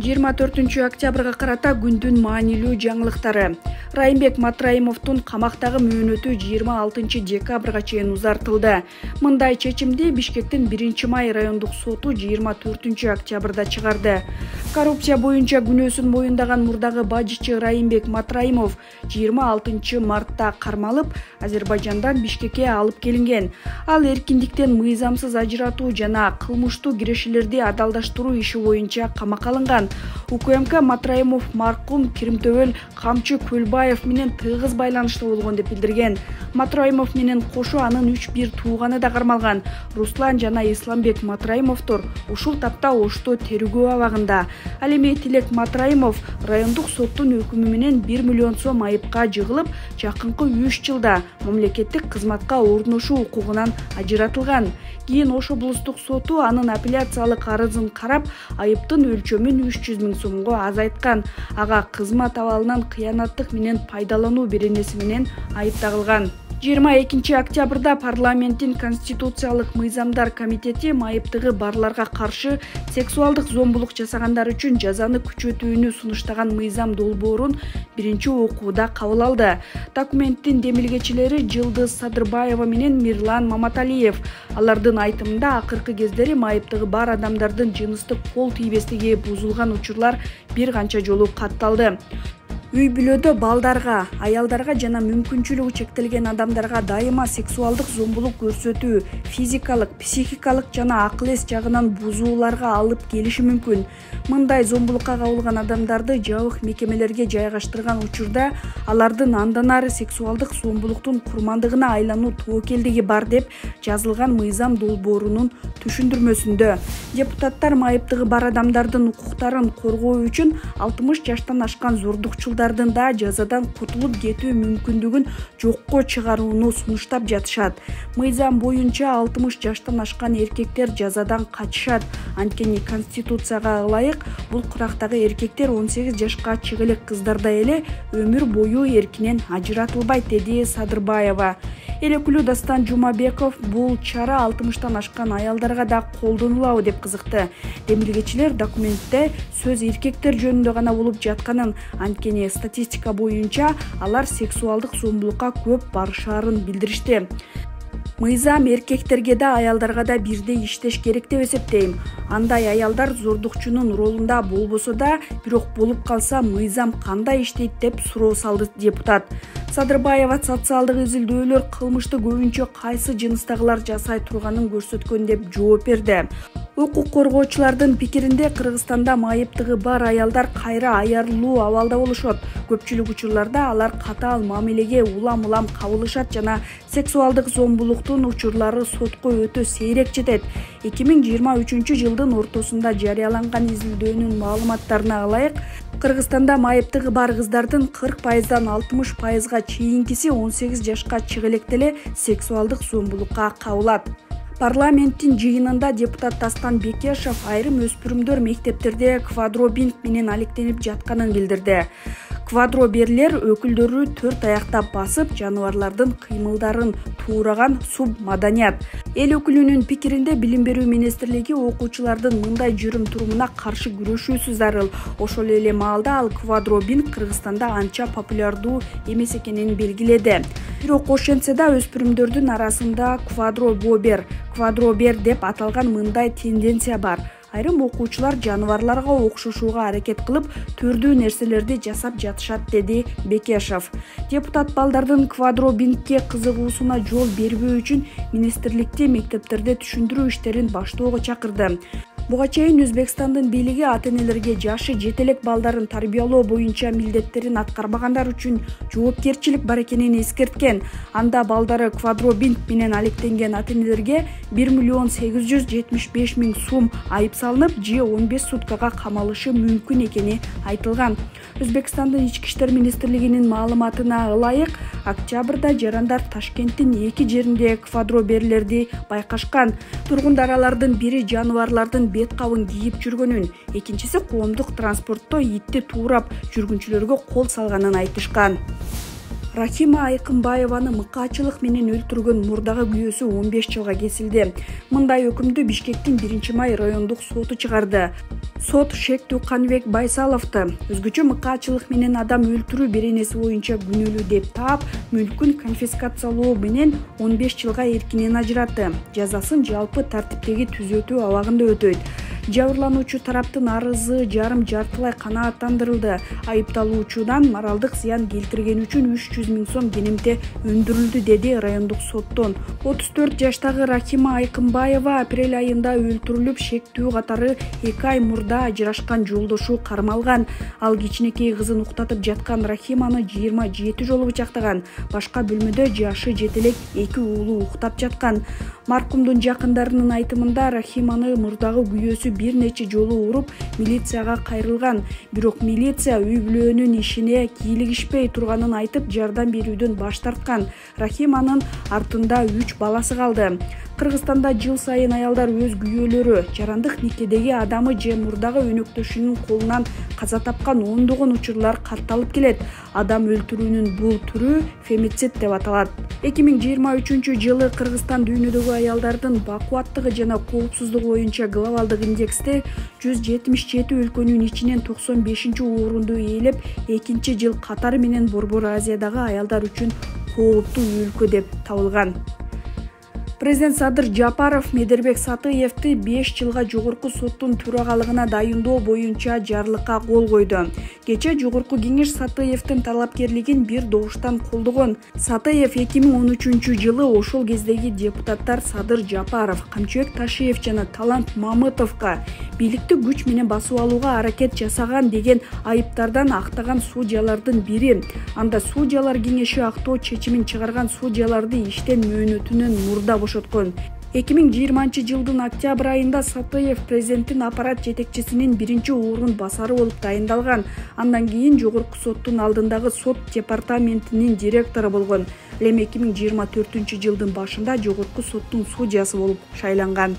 24 октябрга карата күндүн маанилүү жаңылыктары. Райымбек Матраимовдун камактагы мөөнөтү 26 декабрга чейин узартылды. Мындай чечимди Бишкектин 1-май райондук соту 24 октябрда чыгарды. Коррупция боюнча күнөөсүн моюндаган мурдагы бажычы Райымбек Матраимов 26 мартта кармалып, Азербайжандан Бишкекке алып келинген. Ал эркиндиктен мыйзамсыз ажыратуу жана кылмыштуу кирешелерди адалдаштыруу иши боюнча камакка алынган. УКМК Матраимов маркум Киримтөбөл Камчы Көлбаев менен тыгыз байланышта болгон деп билдирген. Матраимов менен кошо анын 3 тууганы да кармалган. Руслан жана Исламбек Матраимовдор ушул тапта Ошто тергөө абагында. Ал эми Тилек Матраимов райондук соттун өкүмү менен 1 миллион сом айыпка жыгылып, жакынкы 3 жылда мамлекеттик кызматка орношуу укугунан ажыратылган. Кийин Ош облустук соту анын апелляциялык арызын карап, айыптын өлчөмүн 300 000 сомго азайткан. Ага кызмат абалынан кыянаттык менен пайдалануу беренеси менен айып тагылган. 22 октябрда парламенттин Конституциялык мыйзамдар комитети майыптыгы барларга каршы сексуалдык зомбулук жасагандар үчүн жазаны күчөтүүнү сунуштаган мыйзам долбоорун биринчи окууда кабыл алды. Документтин демилгечилери Жылдыз Садырбаева менен Мирлан Маматалиев. Алардын айтымында акыркы кездери майыптыгы бар адамдардын жыныстык кол тийбестиги бузулган учурлар бир канча жолу катталды. Үй бүлөдө балдарга, аялдарга жана мүмкүнчүлүгү чектелген адамдарга дайыма сексуалдык зомбулук көрсөтүү, физикалык, психикалык жана акыл-эс жагынан бузууларга алып келиши мүмкүн. Мындай зомбулукка кабылган адамдарды жабык мекемелерге жайгаштырган учурда алардын андан ары сексуалдык зомбулуктун курмандыгына айлануу тобокелдиги бар деп жазылган мыйзам долбоорунун түшүндүрмөсүндө. Депутаттар майыптыгы бар адамдардын укуктарын коргоо үчүн 60 жаштан ашкан зордукчулдардын да жазадан кутулуп кетүү мүмкүндүгүн жокко чыгарууну сунуштап жатышат. Мыйзам боюнча 60 жаштан ашкан эркектер жазадан качышат. Анткени Конституцияга ылайык бул курактагы эркектер 18 жашка чыга элек кыздардай эле өмүр бою эркинен ажыратылбайт, деди Садырбаева. Эл өкүлү Дастан Жумабеков бул чара 60-тан ашкан аялдарга да колдонулабы деп кызыкты. Демилгечилер документте сөз эркектер жөнүндө гана болуп жатканын, анткени статистика боюнча алар сексуалдык зомбулукка көп барышаарын билдиришти. Мыйзам эркектерге да аялдарга да бирдей иштеш керек деп эсептейм. Андай аялдар зордукчунун ролунда болбосо да, бирок болуп калса мыйзам кандай иштейт деп суроо салды депутат. Садырбаева социалдык изилдөөлөр кылмышты көбүнчө кайсы жыныстагылар жасай турганын көрсөткөн деп жооп берди. Укук коргоочулардын пикиринде Кыргызстанда майыптыгы бар аялдар кайра аярылуу абалда болушот. Көпчүлүк учурларда алар катаал мамилеге улам-улам кабылышат жана сексуалдык зомбулуктун учурлары сотко өтө сейрек жетет. 2023 жылдын ортосунда жарыяланган изилдөөнүн маалыматтарына ылайык, Кыргызстанда майыптыгы бар кыздардын 40%дан 60%га чейинкиси 18 жашка чыга электе эле сексуалдык зомбулукка кабылат. Парламенттин жыйынында депутат Дастан Бекешев айрым өспүрүмдөр мектептерде квадробинг менен алектенип жатканын билдирди. Квадроберлер өкүлдөрү 4 аяктап басып, жаныбарлардын кыймылдарын туураган субмаданият. Эл өкүлүнүн пикиринде Билим берүү министрлиги окуучулардын мындай жүрүм-турумуна каршы күрөшүүсү зарыл. Ошол эле маалда ал квадробинг Кыргызстанда анча популярдуу эмес экенин белгиледи. Бирок ошентсе да өспүрүмдөрдүн арасында квадробер деп аталган мындай тенденция бар. Айрым окуучулар жаныбарларга окшошууга аракет кылып, түрдүү нерселерди жасап жатышат, деди Бекешев. Депутат балдардын квадробингке кызыгуусуна жол бербөө үчүн министрликти мектептерде түшүндүрүү иштерин баштоого чакырды. Буга чейин Өзбекстандын бийлиги ата-энелерге жашы жете элек балдарын тарбиялоо боюнча милдеттерин аткарбагандар үчүн жоопкерчилик бар экенин эскерткен. Анда балдары квадробинг менен алектенген ата-энелерге 1 875 000 сом айып салынып, же 15 суткага камалышы мүмкүн экени айтылган. Өзбекстандын ички иштер министрлигинин маалыматына ылайык, октябрда жарандар Ташкенттин 2 жеринде квадроберлерди байкашкан. Тургундар алардын бири жаныбарлардын бет кабын кийип жүргөнүн, экинчиси коомдук транспортто итти туурап жүргүнчүлөргө кол салганын айтышкан. Рахима Айкынбаеваны мыкаачылык менен өлтүргөн мурдагы күйөөсү 15 жылга кесилди. Мындай өкүмдү Бишкектин 1-май райондук соту чыгарды. Сот Шектүү Каныбек Байсаловду өзгөчө мыкаачылык менен адам өлтүрүү беренеси боюнча күнөөлүү деп таап, мүлкүн конфискациялоо менен 15 жылга эркинен ажыратты. Жазасын жалпы тартиптеги түзөтүү абагында өтөйт. Жабырлануучу тараптын арызы жарым-жартылай канааттандырылды. Айыпталуучудан моралдык зыян келтирген үчүн 300 000 сом кенемте өндүрүлдү, деди райондук соттон. 34 жаштагы Рахима Айкынбаева апрель айында өлтүрүлүп, Шектүү катары 2 ай мурда ажырашкан жолдошу кармалган. Ал кичинекей кызын уктатып жаткан Рахиманы 27 жолу бычактаган. Башка бөлмөдө жашы жетелек 2 уулу уктап жаткан. Маркумдун жакындарынын айтымында Рахиманы мурдагы күйөөсү бир нече жолу уруп, милицияга кайрылган. Бирок милиция үй-бүлөнүн ишине кийлигишпей турганын айтып, жардам берүүдөн баш тарткан. Рахиманын артында 3 баласы калды. Кыргызстанда жыл сайын аялдар өз күйөөлөрү, жарандык никедеги адамы же мурдагы өнөктөшүнүн колунан каза тапкан ондогон учурлар катталып келет. Адам өлтүрүүнүн бул түрү фемицид деп аталат. 2023 жылы Кыргызстан дүйнөдөгү аялдардын бакубаттыгы жана коопсуздугу боюнча глобалдык индексте 177 өлкөнүн ичинен 95-орунду ээлеп, 2-жыл катары менен Борбор Азиядагы аялдар үчүн кооптуу өлкө деп табылган. Президент Садыр Жапаров Медербек Сатыевди 5 жылга жогорку соттун төрагалыгына дайындоо боюнча жарлыкка кол койду. Кечээ жогорку кеңеш Сатыевдин талапкерлигин бир добуштан колдогон. Сатыев 2013 жылы ошол кездеги депутаттар Садыр Жапаров, Камчыбек Ташиев жана Талант Мамытовго бийликти күч менен басып алууга аракет жасаган деген айыптардан актаган судьялардын бири. Анда судьялар кеңеши актоо чечимин чыгарган судьяларды иштен мөөнөтүнөн мурда бошоткон. 2020 жылдын октябрь айында Сатыев президенттин аппарат жетекчисинин 1-орун басары болуп дайындалган. Андан кийин жогорку соттун алдындагы сот департаментинин директору болгон. Эми 2024 жылдын башында жогорку соттун судьясы болуп шайланган.